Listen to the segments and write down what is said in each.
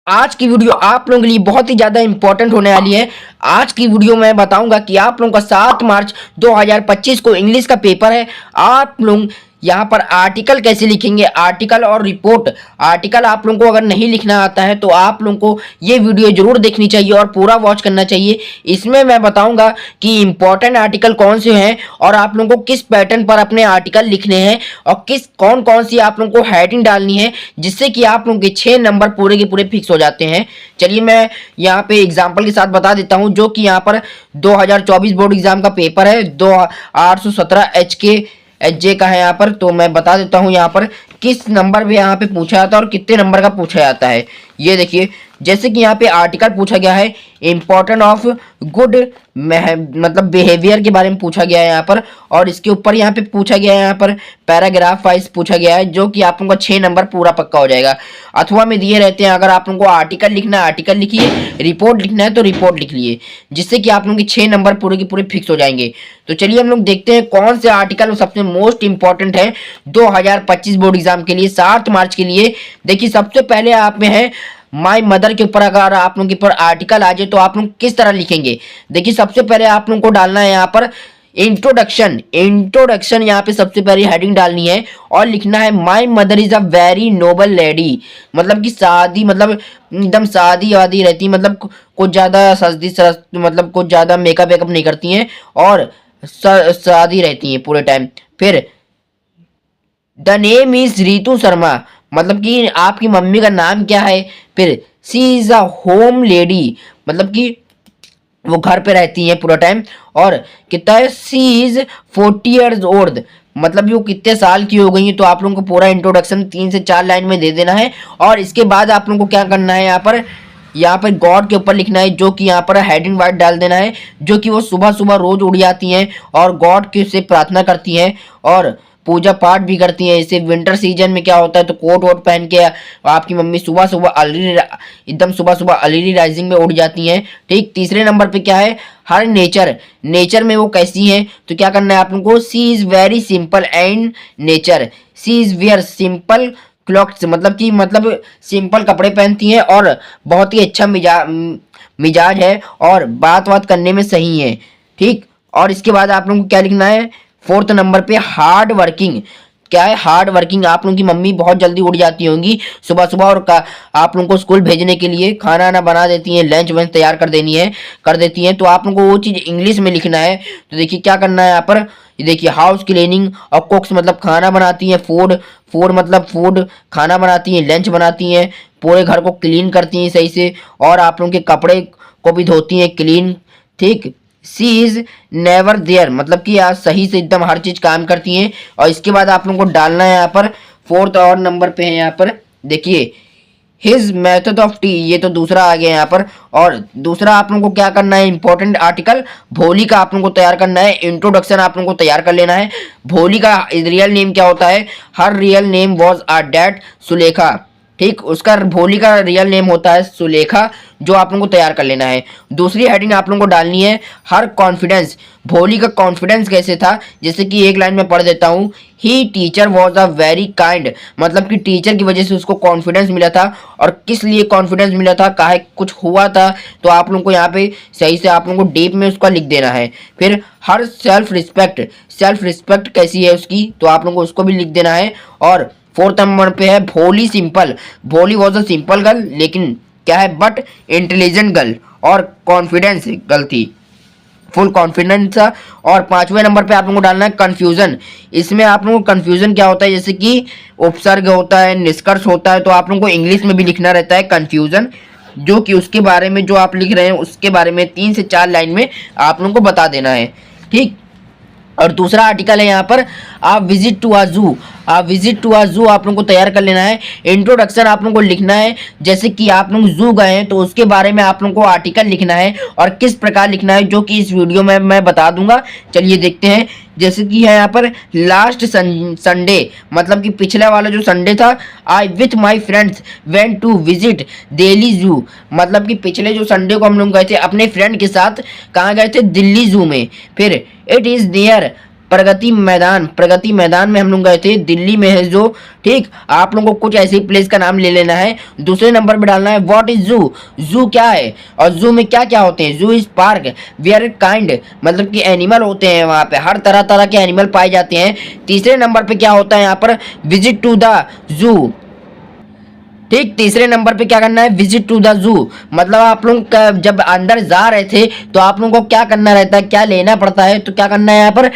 आज की वीडियो आप लोगों के लिए बहुत ही ज़्यादा इंपॉर्टेंट होने वाली है। आज की वीडियो में बताऊंगा कि आप लोगों का 7 मार्च 2025 को इंग्लिश का पेपर है। आप लोग यहाँ पर आर्टिकल कैसे लिखेंगे, आर्टिकल और रिपोर्ट। आर्टिकल आप लोगों को अगर नहीं लिखना आता है तो आप लोगों को ये वीडियो जरूर देखनी चाहिए और पूरा वॉच करना चाहिए। इसमें मैं बताऊंगा कि इंपॉर्टेंट आर्टिकल कौन से हैं और आप लोगों को किस पैटर्न पर अपने आर्टिकल लिखने हैं और किस कौन कौन सी आप लोगों को हेडिंग डालनी है, जिससे कि आप लोगों के 6 नंबर पूरे के पूरे फिक्स हो जाते हैं। चलिए मैं यहाँ पे एग्जाम्पल के साथ बता देता हूँ, जो कि यहाँ पर 2024 बोर्ड एग्जाम का पेपर है। 817 एच जे का है यहाँ पर। तो मैं बता देता हूँ यहाँ पर किस नंबर पे यहाँ पे पूछा जाता है और कितने नंबर का पूछा जाता है। ये देखिए, जैसे कि यहाँ पे आर्टिकल पूछा गया है, इंपॉर्टेंट ऑफ गुड मतलब बिहेवियर के बारे में पूछा गया है यहाँ पर। और इसके ऊपर यहाँ पे पूछा गया है यहाँ पर पैराग्राफ वाइज पूछा गया है, जो कि आप लोगों का 6 नंबर पूरा पक्का हो जाएगा। अथवा में दिए रहते हैं, अगर आप लोगों को आर्टिकल लिखना है आर्टिकल लिखिए, रिपोर्ट लिखना है तो रिपोर्ट लिख लिए, जिससे कि आप लोगों के 6 नंबर पूरे के पूरे फिक्स हो जाएंगे। तो चलिए हम लोग देखते हैं कौन से आर्टिकल सबसे मोस्ट इंपॉर्टेंट है 2025 बोर्ड एग्जाम के लिए, 7 मार्च के लिए। देखिए, सबसे पहले आप में है माय मदर के ऊपर। अगर आप लोगों के ऊपर आर्टिकल आ जाए तो आप लोग किस तरह लिखेंगे। देखिए, सबसे पहले आप लोगों को डालना है यहाँ पर इंट्रोडक्शन। इंट्रोडक्शन यहाँ पे सबसे पहले हेडिंग डालनी है और लिखना है my mother is a very noble lady. मतलब कि शादी, मतलब एकदम शादी वादी रहती, मतलब कुछ ज्यादा सजदी मतलब कुछ ज्यादा मेकअप वेकअप नहीं करती हैं और शादी रहती हैं पूरे टाइम। फिर the name is Ritu Sharma, मतलब कि आपकी मम्मी का नाम क्या है। फिर सी इज अ होम लेडी, मतलब कि वो घर पे रहती हैं पूरा टाइम। और कितना है, सी इज 40 ईयर्स ओल्ड, मतलब वो कितने साल की हो गई है। तो आप लोगों को पूरा इंट्रोडक्शन 3 से 4 लाइन में दे देना है। और इसके बाद आप लोगों को क्या करना है, यहाँ पर गॉड के ऊपर लिखना है, जो कि यहाँ पर हेडिंग वाइड डाल देना है, जो कि वो सुबह सुबह रोज उड़ जाती हैं और गॉड के से प्रार्थना करती हैं और पूजा पाठ भी करती हैं। इसे विंटर सीजन में क्या होता है, तो कोट वोट पहन के आपकी मम्मी सुबह सुबह एकदम सुबह सुबह अर्ली राइजिंग में उठ जाती हैं। ठीक, तीसरे नंबर पे क्या है, हर नेचर। नेचर में वो कैसी हैं, तो क्या करना है आप लोगों को, she is very simple and nature. She is wear simple clothes, मतलब सिंपल कपड़े पहनती हैं और बहुत ही अच्छा मिजाज है और बात बात करने में सही है। ठीक, और इसके बाद आप लोगों को क्या लिखना है, 4th नंबर पे हार्ड वर्किंग। क्या है, हार्ड वर्किंग। आप लोगों की मम्मी बहुत जल्दी उठ जाती होंगी सुबह सुबह और आप लोगों को स्कूल भेजने के लिए खाना ना बना देती हैं, लंच वंच तैयार कर देती हैं। तो आप लोगों को वो चीज़ इंग्लिश में लिखना है। तो देखिए क्या करना है यहाँ पर, ये देखिए, हाउस क्लीनिंग और कुक्स, मतलब खाना बनाती हैं, फूड फूड मतलब फूड खाना बनाती हैं, लंच बनाती हैं, पूरे घर को क्लीन करती हैं सही से, और आप लोगों के कपड़े को भी धोती हैं क्लीन। ठीक, सी इज नेवर देयर, मतलब कि आज सही से एकदम हर चीज काम करती हैं। और इसके बाद आप लोगों को डालना है यहाँ पर 4th और नंबर पे है यहाँ पर, देखिए, हिज मेथड ऑफ टी। ये तो दूसरा आ गया यहाँ पर। और दूसरा आप लोगों को क्या करना है, इंपॉर्टेंट आर्टिकल भोली का आप लोगों को तैयार करना है। इंट्रोडक्शन आप लोगों को तैयार कर लेना है। भोली का रियल नेम क्या होता है, her real name was uh that Sulekha. ठीक, उसका भोली का रियल नेम होता है सुलेखा, जो आप लोगों को तैयार कर लेना है। दूसरी हेडिंग आप लोगों को डालनी है हर कॉन्फिडेंस। भोली का कॉन्फिडेंस कैसे था, जैसे कि एक लाइन में पढ़ देता हूँ, he teacher was a very kind, मतलब कि टीचर की वजह से उसको कॉन्फिडेंस मिला था। और किस लिए कॉन्फिडेंस मिला था, काहे कुछ हुआ था, तो आप लोगों को यहाँ पे सही से आप लोगों को डीप में उसका लिख देना है। फिर her self respect. Self respect कैसी है उसकी, तो आप लोगों को उसको भी लिख देना है। और 4th नंबर पे है भोली सिंपल। भोली वॉज अ सिंपल गर्ल, लेकिन क्या है, बट इंटेलिजेंट गर्ल और कॉन्फिडेंस गर्ल थी, फुल कॉन्फिडेंस था। और 5वें नंबर पे आप लोगों को डालना है कंफ्यूजन। इसमें आप लोगों को कंफ्यूजन क्या होता है, जैसे कि उपसर्ग होता है, निष्कर्ष होता है, तो आप लोगों को इंग्लिश में भी लिखना रहता है कंफ्यूजन, जो कि उसके बारे में जो आप लिख रहे हैं उसके बारे में 3 से 4 लाइन में आप लोगों को बता देना है। ठीक, और दूसरा आर्टिकल है यहाँ पर आ विजिट टू आ जू। आ विजिट टू आ जू आप लोगों को तैयार कर लेना है। इंट्रोडक्शन आप लोगों को लिखना है, जैसे कि आप लोग जू गए हैं तो उसके बारे में आप लोगों को आर्टिकल लिखना है और किस प्रकार लिखना है, जो कि इस वीडियो में मैं बता दूंगा। चलिए देखते हैं, जैसे कि है यहाँ पर लास्ट संडे, मतलब कि पिछला वाला जो संडे था, I with my friends went to visit Delhi zoo, मतलब कि पिछले जो संडे को हम लोग गए थे अपने फ्रेंड के साथ, कहाँ गए थे, दिल्ली जू में। फिर it is there Pragati Maidan में हम लोग गए थे, दिल्ली में है जो। ठीक, आप लोगों को कुछ ऐसी प्लेस का नाम ले लेना है। दूसरे नंबर पे डालना है व्हाट इज जू, जू क्या है और जू में क्या क्या होते हैं। जू इज पार्क वेयर काइंड, मतलब कि एनिमल होते हैं, वहाँ पे हर तरह तरह के एनिमल पाए जाते हैं। तीसरे नंबर पे क्या होता है यहाँ पर, विजिट टू द जू। ठीक, तीसरे नंबर पे क्या करना है, विजिट टू द जू, मतलब आप लोग जब अंदर जा रहे थे तो आप लोगों को क्या करना रहता है, क्या लेना पड़ता है, तो क्या करना है यहाँ पर,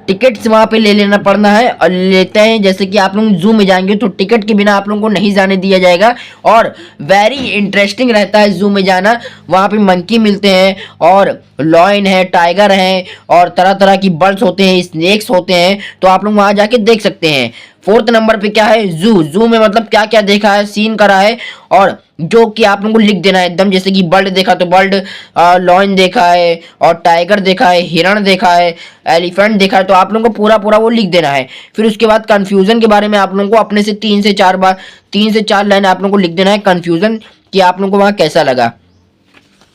टिकट्स वहाँ पे ले लेना पड़ना है और लेते हैं। जैसे कि आप लोग जू में जाएंगे तो टिकट के बिना आप लोगों को नहीं जाने दिया जाएगा और वेरी इंटरेस्टिंग रहता है जू में जाना। वहाँ पे मंकी मिलते हैं और लॉयन है, टाइगर है और तरह तरह की बर्ड्स होते हैं, स्नेक्स होते हैं, तो आप लोग वहाँ जाके देख सकते हैं। फोर्थ नंबर पे क्या है, जू में मतलब क्या क्या देखा है, सीन करा है और जो कि आप लोगों को लिख देना है एकदम। जैसे कि बर्ड देखा तो बर्ड, लॉयन देखा है और टाइगर देखा है, हिरण देखा है, एलिफेंट देखा है, तो आप लोगों को पूरा पूरा वो लिख देना है। फिर उसके बाद कंफ्यूजन के बारे में आप लोगों को अपने से 3 से 4 लाइन आप लोगों को लिख देना है कंफ्यूजन, कि आप लोगों को वहाँ कैसा लगा।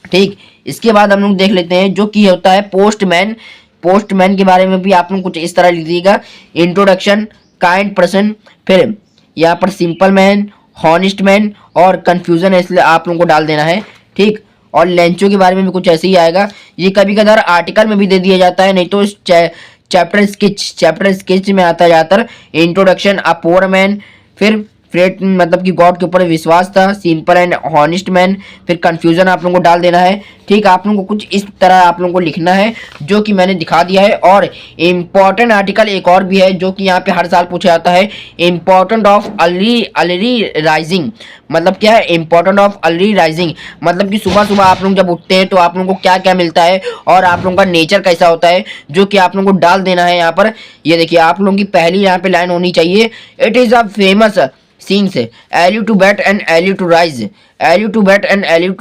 ठीक, इसके बाद हम लोग देख लेते हैं जो कि होता है पोस्टमैन के बारे में भी आप लोग कुछ इस तरह लिख दीजिएगा, इंट्रोडक्शन, काइंड पर्सन, फिर यहाँ पर सिंपल मैन, हॉनेस्ट मैन और कंफ्यूजन है, इसलिए आप लोगों को डाल देना है। ठीक, और लेंचो के बारे में भी कुछ ऐसे ही आएगा। ये कभी कभार आर्टिकल में भी दे दिया जाता है, नहीं तो चैप्टर स्केच में आता है ज़्यादातर। इंट्रोडक्शन, अ पुअर मैन, फिर फ्रेट मतलब कि गॉड के ऊपर विश्वास था, सिंपल एंड हॉनेस्ट मैन, फिर कंफ्यूजन आप लोगों को डाल देना है। ठीक, आप लोगों को कुछ इस तरह आप लोगों को लिखना है जो कि मैंने दिखा दिया है। और इम्पॉर्टेंट आर्टिकल एक और भी है जो कि यहाँ पे हर साल पूछा जाता है, इम्पॉर्टेंट ऑफ अर्ली राइजिंग, मतलब क्या है, इम्पॉर्टेंट ऑफ अर्ली राइजिंग, मतलब कि सुबह सुबह आप लोग जब उठते हैं तो आप लोगों को क्या क्या मिलता है और आप लोगों का नेचर कैसा होता है, जो कि आप लोगों को डाल देना है यहाँ पर। ये देखिए, आप लोगों की पहली यहाँ पे लाइन होनी चाहिए, इट इज़ अ फेमस सींग से early to bed and early to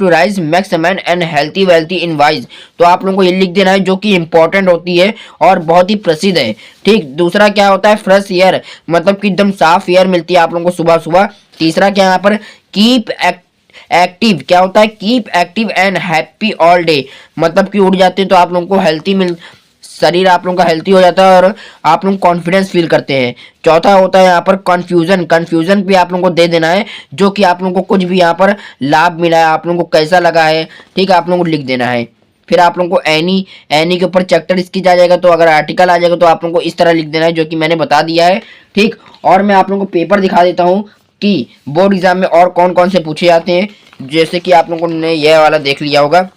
rise makes a man and healthy wealthy in wise। तो आप लोगों को ये लिख देना है जो कि इंपॉर्टेंट होती है और बहुत ही प्रसिद्ध है। ठीक, दूसरा क्या होता है, फ्रेश एयर, मतलब कि एकदम साफ एयर मिलती है आप लोगों को सुबह सुबह। तीसरा क्या यहाँ पर, कीप एक्टिव, क्या होता है, keep active and happy all day, मतलब कि उठ जाते हैं तो आप लोगों को शरीर आप लोगों का हेल्थी हो जाता है और आप लोग कॉन्फिडेंस फील करते हैं। चौथा होता है यहाँ पर कंफ्यूजन भी आप लोगों को दे देना है, जो कि आप लोगों को कुछ भी यहाँ पर लाभ मिला है, आप लोगों को कैसा लगा है। ठीक, आप लोगों को लिख देना है। फिर आप लोगों को एनी के ऊपर चैप्टर स्केच आ जाएगा, तो अगर आर्टिकल आ जाएगा तो आप लोगों को इस तरह लिख देना है जो कि मैंने बता दिया है। ठीक, और मैं आप लोगों को पेपर दिखा देता हूँ कि बोर्ड एग्जाम में और कौन कौन से पूछे जाते हैं। जैसे कि आप लोगों ने यह वाला देख लिया होगा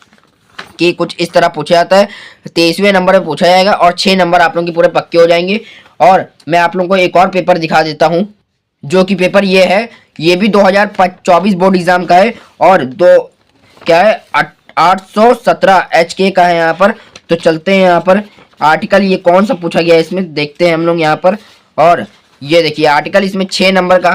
कि कुछ इस तरह पूछा जाता है, 23वें नंबर पे पूछा जाएगा और 6 नंबर आप लोगों के पूरे पक्के हो जाएंगे। और मैं आप लोगों को एक और पेपर दिखा देता हूं, जो कि पेपर ये है, ये भी 2024 बोर्ड एग्जाम का है और क्या है, 817 HK का है यहाँ पर। तो चलते हैं यहाँ पर, आर्टिकल ये कौन सा पूछा गया है इसमें देखते हैं हम लोग यहाँ पर। और ये देखिए आर्टिकल, इसमें 6 नंबर का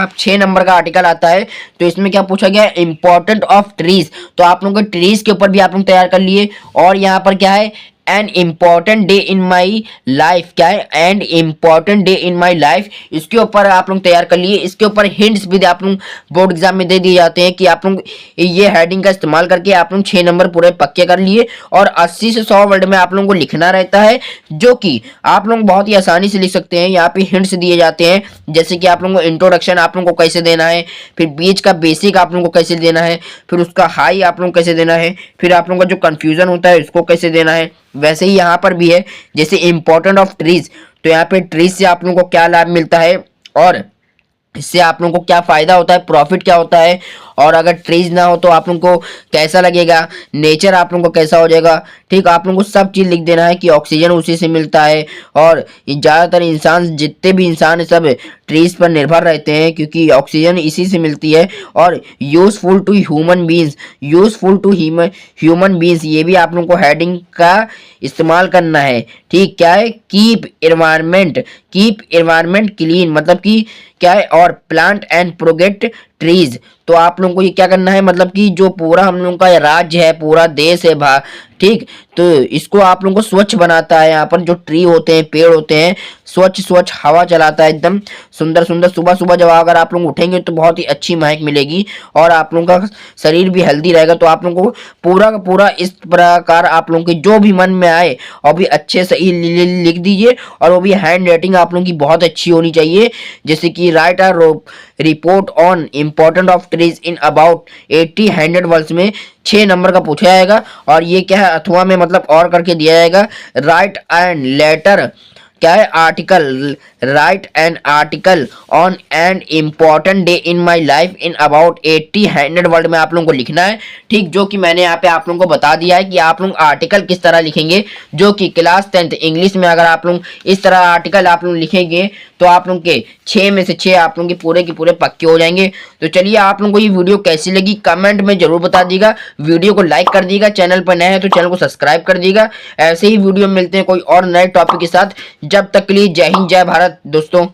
आर्टिकल आता है। तो इसमें क्या पूछा गया है, इंपॉर्टेंट ऑफ ट्रीज, तो आप लोगों को ट्रीज के ऊपर भी आप लोग तैयार कर लिए। और यहाँ पर क्या है, an important day in my life, क्या है, and important day in my life, इसके ऊपर आप लोग तैयार कर लिए। इसके ऊपर हिंट्स भी आप लोग बोर्ड एग्जाम में दे दिए जाते हैं कि आप लोग ये हेडिंग का इस्तेमाल करके आप लोग 6 नंबर पूरे पक्के कर लिए। और 80 से 100 वर्ड में आप लोगों को लिखना रहता है, जो कि आप लोग बहुत ही आसानी से लिख सकते हैं। यहाँ पे हिंट्स दिए जाते हैं, जैसे कि आप लोगों को इंट्रोडक्शन आप लोगों को कैसे देना है, फिर बीच का बेसिक आप लोगों को कैसे देना है, फिर उसका हाई आप लोगों को कैसे देना है, फिर आप लोगों का जो कन्फ्यूजन होता है उसको कैसे देना है। वैसे ही यहाँ पर भी है, जैसे इंपॉर्टेंट ऑफ ट्रीज, तो यहाँ पे ट्रीज से आप लोगों को क्या लाभ मिलता है और इससे आप लोगों को क्या फायदा होता है, प्रॉफिट क्या होता है, और अगर ट्रीज ना हो तो आप लोगों को कैसा लगेगा, नेचर आप लोगों को कैसा हो जाएगा। ठीक, आप लोगों को सब चीज़ लिख देना है कि ऑक्सीजन उसी से मिलता है और ज़्यादातर इंसान, जितने भी इंसान है सब ट्रीज पर निर्भर रहते हैं, क्योंकि ऑक्सीजन इसी से मिलती है। और यूजफुल टू ह्यूमन बींग्स, ये भी आप लोगों को हेडिंग का इस्तेमाल करना है। ठीक, क्या है, कीप एनवायरनमेंट क्लीन, मतलब कि क्या है, और प्लांट एंड प्रोटेक्ट ट्रीज, तो आप लोगों को ये क्या करना है, मतलब कि जो पूरा हम लोगों का राज्य है, पूरा देश है ठीक, तो इसको आप लोगों को स्वच्छ बनाता है। यहाँ पर जो ट्री होते हैं, पेड़ होते हैं, स्वच्छ स्वच्छ हवा चलाता है, एकदम सुंदर सुंदर। सुबह सुबह जब अगर आप लोग उठेंगे तो बहुत ही अच्छी महक मिलेगी और आप लोगों का शरीर भी हेल्दी रहेगा। तो आप लोगों को पूरा का पूरा इस प्रकार आप लोगों के जो भी मन में आए और भी अच्छे से लिख दीजिए, और वो भी हैंड राइटिंग आप लोगों की बहुत अच्छी होनी चाहिए। जैसे कि right a report on important of trees in about 80 100 words में 6 नंबर का पूछा जाएगा। और ये क्या है, अथवा में मतलब और करके दिया जाएगा। राइट एंड लेटर क्या है, article, right an article on an important day in my life in about 80 100 word में आप लोगों को लिखना है। ठीक, जो कि मैंने यहाँ पे आप लोगों को बता दिया है कि आप लोग आर्टिकल किस तरह लिखेंगे, जो कि क्लास 10th इंग्लिश में अगर आप लोग इस तरह आर्टिकल आप लोग लिखेंगे तो आप लोग के 6 में से 6 आप लोगों के पूरे पक्के हो जाएंगे। तो चलिए, आप लोगों को ये वीडियो कैसी लगी कमेंट में जरूर बता दीजिएगा। वीडियो को लाइक कर दीजिएगा, चैनल पर नए हैं तो चैनल को सब्सक्राइब कर दीजिएगा। ऐसे ही वीडियो मिलते हैं कोई और नए टॉपिक के साथ। जब तक के लिए जय हिंद जय भारत दोस्तों।